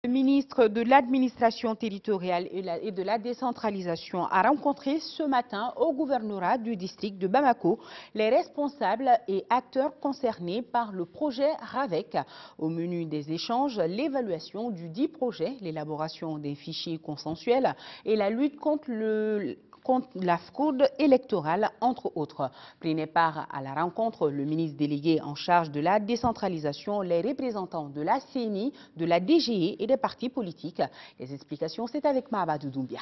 Le ministre de l'Administration territoriale et de la décentralisation a rencontré ce matin au gouvernorat du district de Bamako les responsables et acteurs concernés par le projet RAVEC. Au menu des échanges, l'évaluation du dit projet, l'élaboration des fichiers consensuels et la lutte contre la fraude électorale, entre autres. Prenait part à la rencontre le ministre délégué en charge de la décentralisation, les représentants de la CENI, de la DGE et des partis politiques. Les explications, c'est avec Mahabadou Doumbia.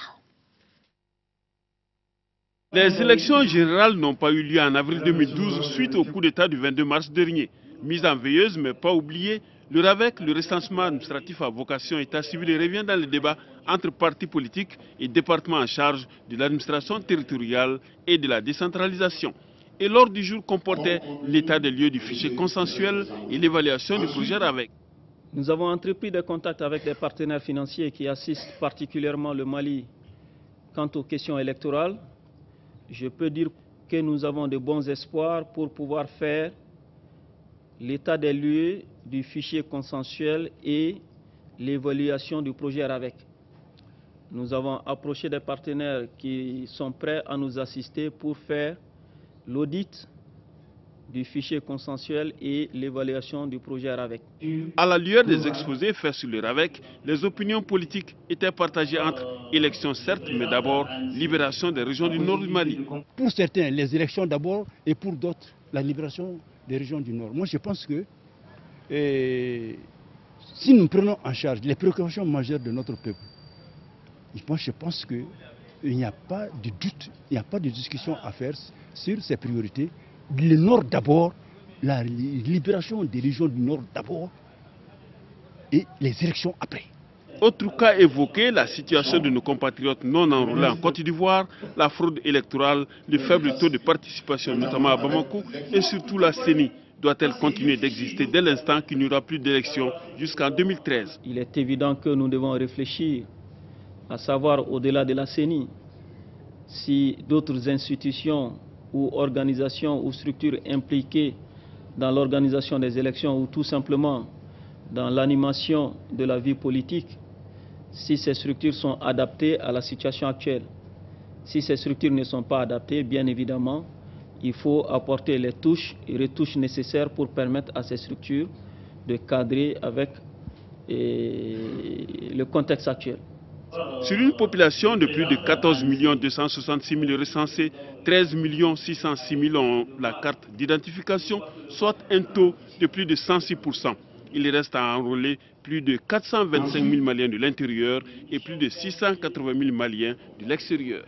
Les élections générales n'ont pas eu lieu en avril 2012 suite au coup d'État du 22 mars dernier. Mise en veilleuse mais pas oubliée, le RAVEC, le recensement administratif à vocation état civil, revient dans le débat entre partis politiques et départements en charge de l'administration territoriale et de la décentralisation. Et l'ordre du jour comportait l'état des lieux du fichier consensuel et l'évaluation du projet RAVEC. Nous avons entrepris des contacts avec des partenaires financiers qui assistent particulièrement le Mali quant aux questions électorales. Je peux dire que nous avons de bons espoirs pour pouvoir faire l'état des lieux du fichier consensuel et l'évaluation du projet RAVEC. Nous avons approché des partenaires qui sont prêts à nous assister pour faire l'audit du fichier consensuel et l'évaluation du projet RAVEC. À la lueur des exposés faits sur le RAVEC, les opinions politiques étaient partagées entre élections certes, mais d'abord libération des régions du nord du Mali. Pour certains, les élections d'abord, et pour d'autres, la libération des régions du nord. Moi, je pense que si nous prenons en charge les préoccupations majeures de notre peuple, moi, je pense qu'il n'y a pas de doute, il n'y a pas de discussion à faire sur ces priorités. Le nord d'abord, la libération des régions du nord d'abord, et les élections après. Autre cas évoqué, la situation de nos compatriotes non enrôlés en Côte d'Ivoire, la fraude électorale, le faible taux de participation, notamment à Bamako, et surtout la CENI. Doit-elle continuer d'exister dès l'instant qu'il n'y aura plus d'élections jusqu'en 2013? Il est évident que nous devons réfléchir, à savoir au-delà de la CENI, si d'autres institutions ou organisations ou structures impliquées dans l'organisation des élections ou tout simplement dans l'animation de la vie politique, si ces structures sont adaptées à la situation actuelle. Si ces structures ne sont pas adaptées, bien évidemment, il faut apporter les touches et retouches nécessaires pour permettre à ces structures de cadrer avec le contexte actuel. Sur une population de plus de 14 266 000 recensés, 13 606 000 ont la carte d'identification, soit un taux de plus de 106%. Il reste à enrôler plus de 425 000 Maliens de l'intérieur et plus de 680 000 Maliens de l'extérieur.